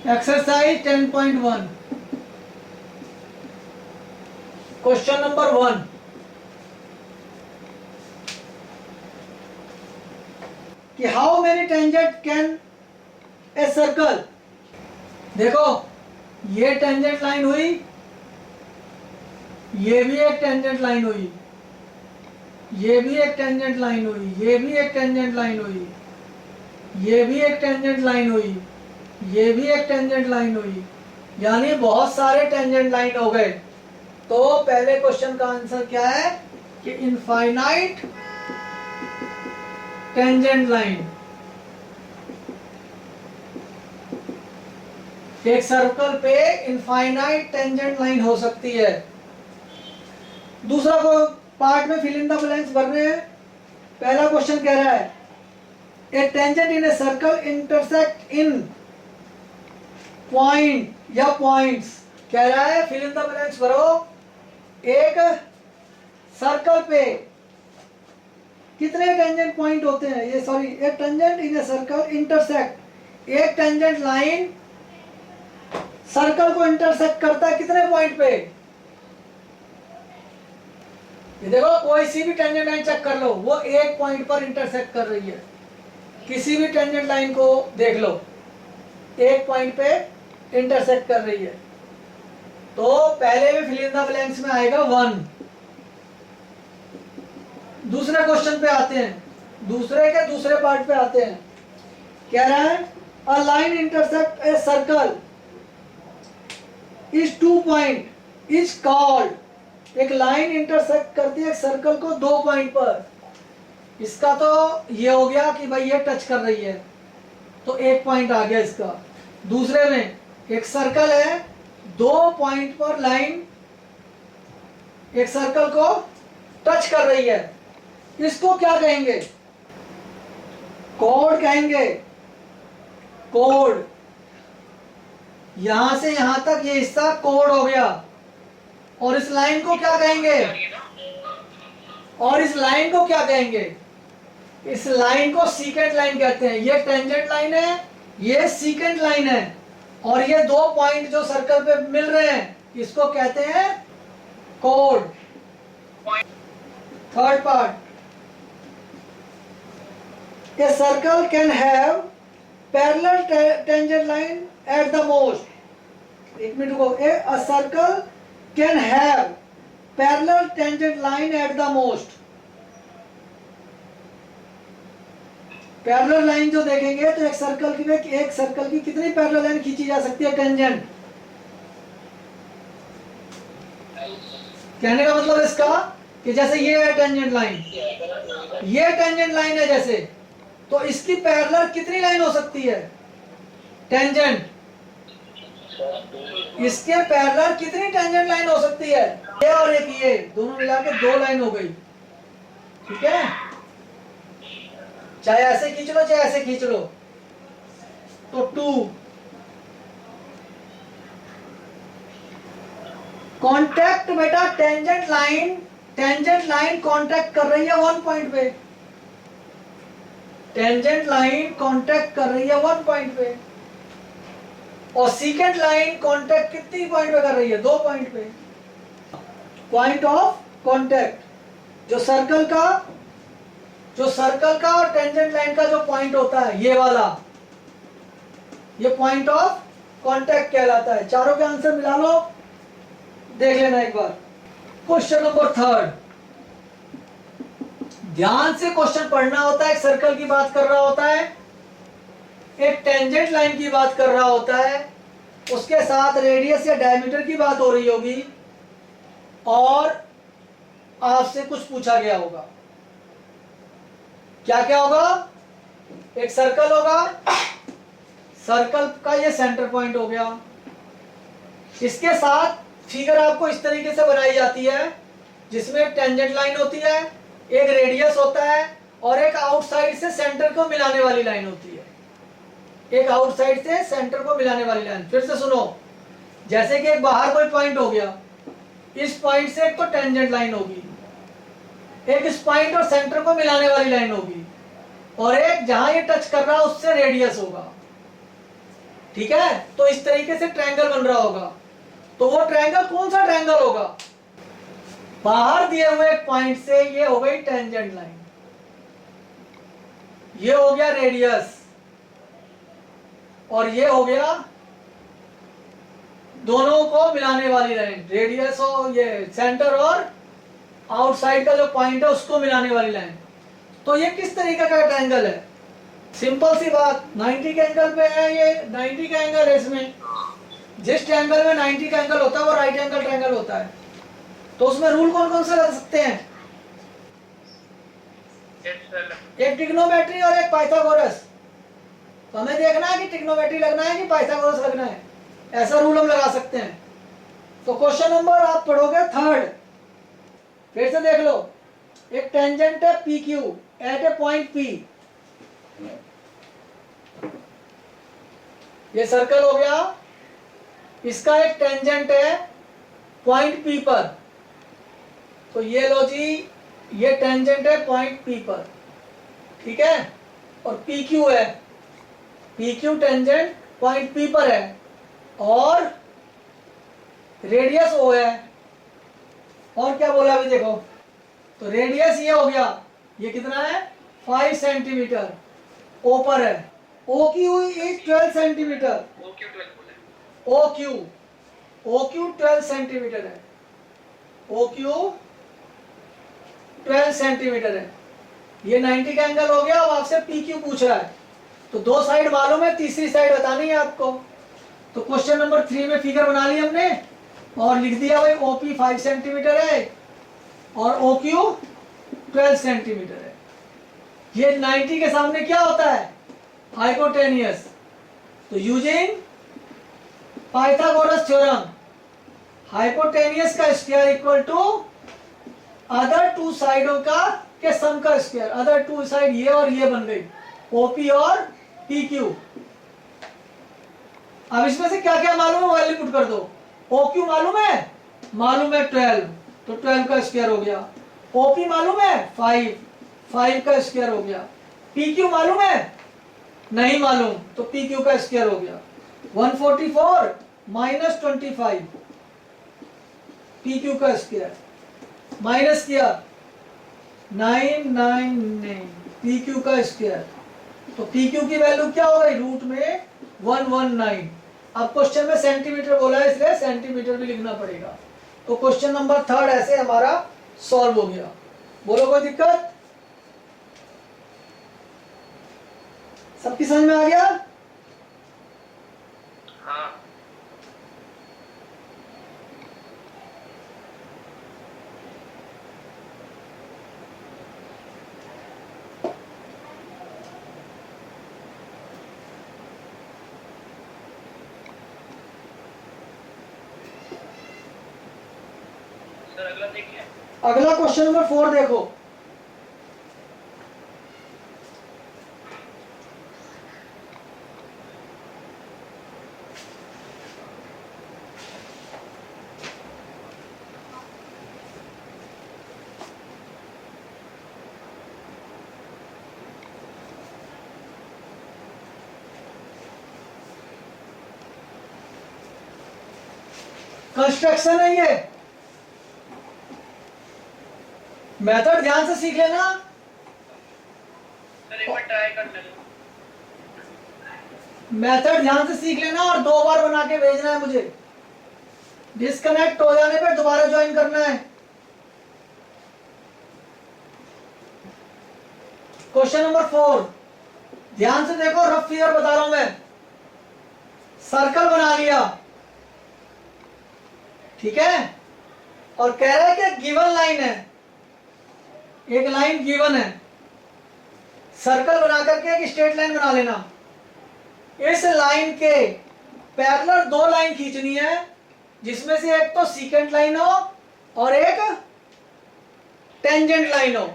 Exercise 10.1 question number 1। कि how many tangent can a circle. देखो ये टेंजेंट लाइन हुई, ये भी एक टेंजेंट लाइन हुई, ये भी एक टेंजेंट लाइन हुई, ये भी एक टेंजेंट लाइन हुई, ये भी एक टेंजेंट लाइन हुई, ये भी एक टेंजेंट लाइन हुई, यानी बहुत सारे टेंजेंट लाइन हो गए। तो पहले क्वेश्चन का आंसर क्या है कि इनफाइनाइट टेंजेंट लाइन। एक सर्कल पे इनफाइनाइट टेंजेंट लाइन हो सकती है। दूसरा को पार्ट में फिल इन द ब्लैंक्स भर रहे हैं। पहला क्वेश्चन कह रहा है a tangent in a circle intersect in point या पॉइंट्स। कह रहा है फिल इन द ब्लैंक्स भरो। एक सर्कल पे कितने टेंजेंट पॉइंट होते हैं, ये सॉरी एक tangent in a circle intersect, एक टेंजेंट लाइन सर्कल को इंटरसेक्ट करता है कितने पॉइंट पे। ये देखो कोई सी भी टेंजेंट लाइन चेक कर लो, वो एक पॉइंट पर इंटरसेक्ट कर रही है। किसी भी टेंजेंट लाइन को देख लो, एक पॉइंट पे इंटरसेक्ट कर रही है। तो पहले में फिल इन द ब्लैंक्स में आएगा 1। दूसरे क्वेश्चन पे आते हैं, दूसरे के दूसरे पार्ट पे आते हैं। कह रहा है a line intersect a circle is 2 point is called. एक लाइन इंटरसेक्ट करती है एक सर्कल को 2 पॉइंट पर। इसका तो ये हो गया कि भाई ये टच कर रही है, तो 1 पॉइंट आ गया इसका। दूसरे में एक सर्कल है, 2 पॉइंट पर लाइन एक सर्कल को टच कर रही है, इसको क्या कहेंगे? कोड कहेंगे। कोड, यहां से यहां तक ये हिस्सा कोड हो गया। और इस लाइन को क्या कहेंगे? और इस लाइन को क्या कहेंगे? इस लाइन को सीकेंट लाइन कहते हैं। ये टेंजेंट लाइन है, ये सीकेंट लाइन है, और ये 2 पॉइंट जो सर्कल पे मिल रहे हैं इसको कहते हैं code. Third part, a circle can have parallel tangent line at the most. एक मिनट रुको। a circle can have parallel tangent line at the most. Parallel line जो देखेंगे तो एक सर्कल की कितनी पैरेलल लाइन खींची जा सकती है? टेंजेंट। कहने का मतलब इसका कि जैसे ये है टेंजेंट लाइन, ये टेंजेंट लाइन है जैसे, तो इसकी पैरेलल कितनी लाइन हो सकती है? टेंजेंट। इसके पैरेलल कितनी टेंजेंट लाइन हो सकती है? ये और एक ये दोनों मिला के 2 लाइन हो गई। ठीक है, चाहे ऐसे खींच लो चाहे ऐसे खींच लो, तो 2। कॉन्टैक्ट बेटा टेंजेंट लाइन कॉन्टैक्ट कर रही है 1 पॉइंट पे। टेंजेंट लाइन कांटेक्ट कर रही है 1 पॉइंट पे, और सीकेंट लाइन कांटेक्ट कितनी पॉइंट पे कर रही है? 2 पॉइंट पे। पॉइंट ऑफ कांटेक्ट जो सर्कल का और टेंजेंट लाइन का जो पॉइंट होता है, ये वाला, ये पॉइंट ऑफ कांटेक्ट कहलाता है। चारों के आंसर मिला लो, देख लेना एक बार। Question number 3। ध्यान से क्वेश्चन पढ़ना होता है। एक सर्कल की बात कर रहा होता है, एक टेंजेंट लाइन की बात कर रहा होता है, उसके साथ रेडियस या डायमीटर की बात हो रही होगी, और आपसे कुछ पूछा गया होगा। क्या क्या होगा? एक सर्कल होगा, सर्कल का ये सेंटर पॉइंट हो गया। इसके साथ फिगर आपको इस तरीके से बनाई जाती है जिसमें एक टेंजेंट लाइन होती है, एक रेडियस होता है, और एक आउटसाइड से सेंटर को मिलाने वाली लाइन होती है। एक आउटसाइड से सेंटर को मिलाने वाली लाइन। फिर से सुनो, जैसे कि एक बाहर कोई पॉइंट हो गया, इस पॉइंट से एक तो टेंजेंट लाइन होगी, एक इस पॉइंट और सेंटर को मिलाने वाली लाइन होगी, और एक जहां ये टच कर रहा है उससे रेडियस होगा। ठीक है, तो इस तरीके से ट्रायंगल बन रहा होगा। तो वो ट्रायंगल कौन सा ट्रायंगल होगा? बाहर दिए हुए एक पॉइंट से ये हो गई टेंजेंट लाइन, ये हो गया रेडियस, और ये हो गया दोनों को मिलाने वाली लाइन, रेडियस और ये सेंटर और आउटसाइड का जो पॉइंट है उसको मिलाने वाली लाइन। तो ये किस तरीके का ट्रायंगल है? सिंपल सी बात, 90 के एंगल पे है, ये 90 का एंगल है। इसमें जिस ट्रायंगल में 90 का एंगल होता है वो राइट एंगल ट्रायंगल होता है। तो उसमें रूल कौन कौन से लग सकते हैं? एक ट्रिग्नोमेट्री और एक पाइथागोरस। तो हमें देखना है कि ट्रिग्नोमेट्री लगना है कि पाइथागोरस लगना है, ऐसा रूल हम लगा सकते हैं। तो क्वेश्चन नंबर आप पढ़ोगे थर्ड, फिर से देख लो। एक टेंजेंट है पी क्यू एट ए पॉइंट पी, ये सर्कल हो गया, इसका एक टेंजेंट है पॉइंट पी पर। तो ये लो जी, ये टेंजेंट है पॉइंट पी पर, ठीक है, और पी क्यू है, P Q tangent point P पर है, और रेडियस ओ है। और क्या बोला अभी देखो, तो रेडियस ये हो गया, ये कितना है 5 सेंटीमीटर, ओ पर है, O Q is 12 centimetre, O Q 12 centimetre है, ओ क्यू 12 सेंटीमीटर है। ये 90 का एंगल हो गया। अब आपसे पी क्यू पूछ रहा है, तो दो साइड मालूम है, तीसरी साइड बतानी है आपको। तो क्वेश्चन नंबर 3 में फिगर बना ली हमने और लिख दिया भाई ओपी 5 सेंटीमीटर है और ओ क्यू 12 सेंटीमीटर है। ये 90 के सामने क्या होता है? हाइपोटेनियस। तो यूजिंग पाइथागोरस थ्योरम, हाइपोटेनियस का square equal to other two साइडों का के सम का स्क्वायर। अदर टू साइड ये और ये बन गई ओपी और पी क्यू। अब इसमें से क्या क्या मालूम है वैल्यू पुट कर दो। ओ क्यू मालूम है 12, तो 12 का स्क्वायर हो गया। ओपी मालूम है 5 का स्क्वायर हो गया। पी क्यू मालूम है नहीं मालूम, तो पी क्यू का स्क्वायर हो गया 144 माइनस 25, पी क्यू का स्क्वायर माइनस किया 999, पी क्यू का स्क्वायर। तो पी क्यू की वैल्यू क्या हो गई? रूट में 119। अब क्वेश्चन में सेंटीमीटर बोला है इसलिए सेंटीमीटर भी लिखना पड़ेगा। तो क्वेश्चन नंबर 3 ऐसे हमारा सॉल्व हो गया। बोलो कोई दिक्कत? सबकी समझ में आ गया? हाँ। सर अगला देखिए। अगला क्वेश्चन नंबर 4 देखो। कंस्ट्रक्शन है ये, मेथड ध्यान से सीख लेना। सर एक बार ट्राई कर लेना। मेथड ध्यान से सीख लेना और 2 बार बना के भेजना है मुझे। डिस्कनेक्ट हो जाने पे दोबारा ज्वाइन करना है। क्वेश्चन नंबर 4 ध्यान से देखो, रफ फिगर बता रहा हूं मैं। सर्कल बना लिया, ठीक है, और कह रहा है कि गिवन लाइन है, एक लाइन गिवन है, सर्कल बना करके एक स्ट्रेट लाइन बना लेना। इस लाइन के पैरेलल 2 लाइन खींचनी है, जिसमें से एक तो सीकेंट लाइन हो और एक टेंजेंट लाइन हो।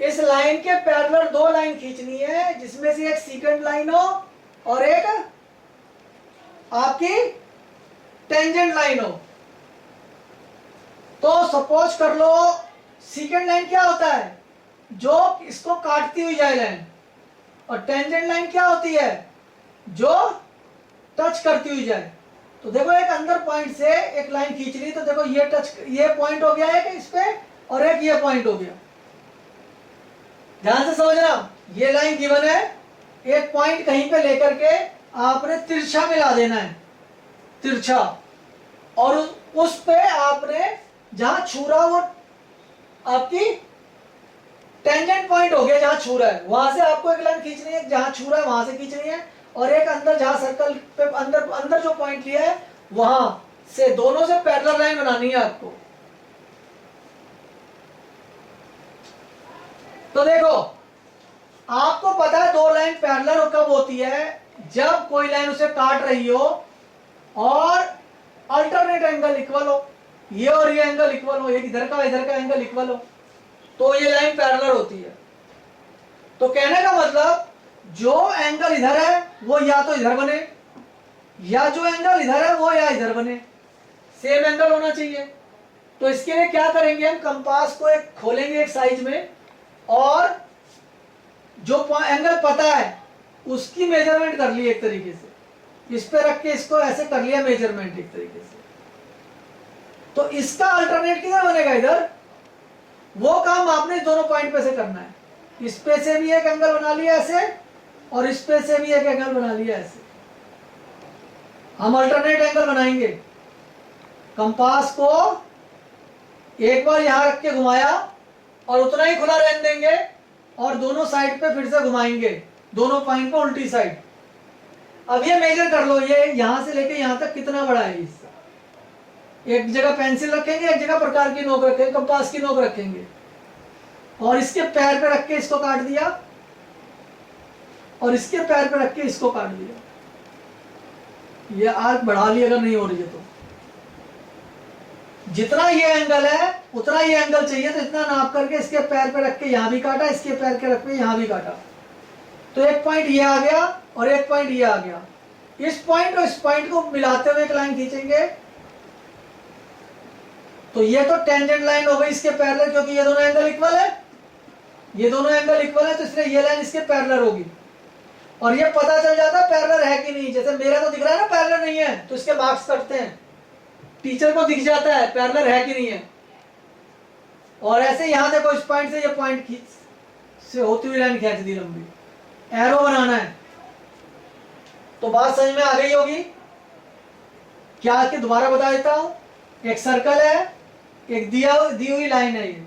इस लाइन के पैरेलल 2 लाइन खींचनी है, जिसमें से एक सीकेंट लाइन हो और एक आपकी टेंजेंट लाइन हो। तो सपोज कर लो सीकेंट लाइन क्या होता है? जो इसको काटती हुई जाए लाइन। और टेंजेंट लाइन क्या होती है? जो टच करती हुई जाए। तो देखो एक अंदर पॉइंट से एक लाइन खींच ली, तो देखो ये पॉइंट हो गया एक इस पे और एक ये पॉइंट हो गया। ध्यान से समझना, ये लाइन गिवन है, एक पॉइंट कहीं पे लेकर के आपने तिरछा मिला देना है, तिरछा, और उस पे आपने जहां छू रहा वो आपकी टेंजेंट पॉइंट हो गया, जहां छू रहा है वहां से आपको एक लाइन खींचनी है, जहां छू रहा है वहां से खींचनी है, और एक अंदर जहां सर्कल पे अंदर अंदर जो पॉइंट लिया है वहां से दोनों से पैरेलल लाइन बनानी है आपको। तो देखो आपको पता है दो लाइन पैरेलल कब होती है, जब कोई लाइन उसे काट रही हो और अल्टरनेट एंगल इक्वल हो, ये और ये एंगल इक्वल हो, एक इधर का एंगल इक्वल हो, तो ये लाइन पैरेलल होती है। तो कहने का मतलब जो एंगल इधर है वो या तो इधर बने, या जो एंगल इधर है वो या इधर बने, सेम एंगल होना चाहिए। तो इसके लिए क्या करेंगे, हम कंपास को एक खोलेंगे एक साइज में, और जो एंगल पता है उसकी मेजरमेंट कर ली एक तरीके से, इस पे रख के इसको ऐसे कर लिया मेजरमेंट एक तरीके से। तो इसका अल्टरनेट किधर बनेगा, इधर। वो काम आपने दोनों पॉइंट पे से करना है, इस पे से भी एक एंगल बना लिया ऐसे, और इस पे से भी एक एंगल बना लिया ऐसे। हम अल्टरनेट एंगल बनाएंगे, कंपास को एक बार यहां रख के घुमाया और उतना ही खुला रहने देंगे, और दोनों साइड पे फिर से घुमाएंगे, दोनों पॉइंट पे उल्टी साइड। अब ये मेजर कर लो, ये यहां से लेके यहां तक कितना बड़ा है इसका। एक जगह पेंसिल रखेंगे, एक जगह प्रकार की नोक रखेंगे, कंपास की नोक रखेंगे, और इसके पैर पे रख के इसको काट दिया, और इसके पैर पे रख के इसको काट दिया। ये आर्क बढ़ा लिया अगर नहीं हो रही है तो, जितना ये एंगल है उतना ये एंगल चाहिए, तो इतना नाप करके इसके पैर पे रख के यहां भी काटा, इसके पैर के रख के यहां भी काटा, तो एक पॉइंट ये आ गया और एक पॉइंट ये आ गया। इस पॉइंट और इस पॉइंट को मिलाते हुए एक लाइन खींचेंगे, तो ये तो टेंजेंट लाइन हो गई इसके पैरेलल, क्योंकि ये दोनों एंगल इक्वल है, ये दोनों एंगल इक्वल है, तो इसलिए ये लाइन इसके पैरेलल होगी। और ये पता चल जाता है पैरेलल है कि नहीं, जैसे मेरा तो दिख रहा है ना पैरेलल नहीं है, तो इसके मार्क्स कटते हैं, टीचर को दिख जाता है पैरेलल है कि नहीं है। और ऐसे यहां देखो, इस पॉइंट से ये पॉइंट से होती हुई लाइन खींच दी लंबी, एरो बनाना है। तो बात समझ में आ गई होगी क्या, कि दोबारा बता देता हूं, एक सर्कल है, एक दी हुई लाइन है, ये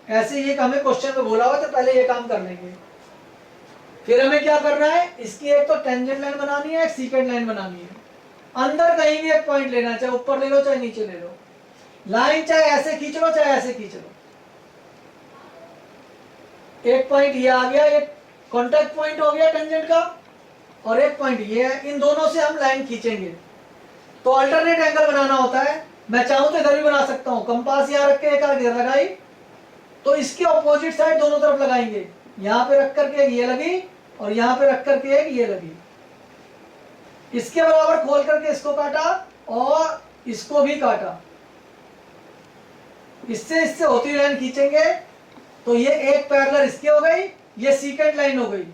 ऐसे ये हमें क्वेश्चन में बोला हुआ, तो पहले ये काम कर लेंगे। फिर हमें क्या करना है, इसकी एक तो टेंजेंट लाइन बनानी है, एक सीकेंट लाइन बनानी है। अंदर कहीं भी एक पॉइंट लेना, चाहे ऊपर ले लो चाहे नीचे ले लो, लाइन चाहे ऐसे खींच लो चाहे ऐसे खींच लो। एक पॉइंट ये आ गया, एक कॉन्टैक्ट पॉइंट हो गया टेंजेंट का, और एक पॉइंट ये है, इन दोनों से हम लाइन खींचेंगे। तो अल्टरनेट एंगल बनाना होता है, मैं चाहूं तो इधर भी बना सकता हूं, कंपास यहां रख के एक आर्क इधर लगाई, तो इसके ऑपोजिट साइड दोनों तरफ लगाएंगे, यहां पे रख करके एक ये लगी और यहां पे रख करके एक ये लगी, इसके बराबर खोल करके इसको काटा और इसको भी काटा, इससे इससे होती लाइन खींचेंगे, तो ये एक पैरेलल इसकी हो गई, ये सीकेंट लाइन हो गई।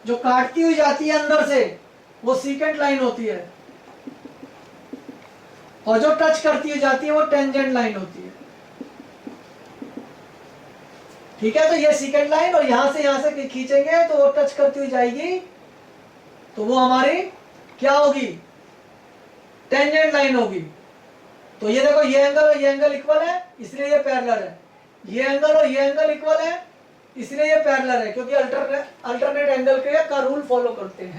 जो काटती हुई जाती है अंदर से वो सीकेंट लाइन होती है, और जो टच करती हुई जाती है वो टेंजेंट लाइन होती है। ठीक है, तो ये सीकेंट लाइन, और यहां से खींचेंगे तो वो टच करती हुई जाएगी, तो वो हमारी क्या होगी, टेंजेंट लाइन होगी। तो ये देखो, ये एंगल और ये एंगल इक्वल है, इसलिए ये पैरेलल है, ये एंगल और ये एंगल इक्वल है, इसलिए ये पैरेलल है, क्योंकि अल्टरनेट एंगल का रूल फॉलो करते हैं।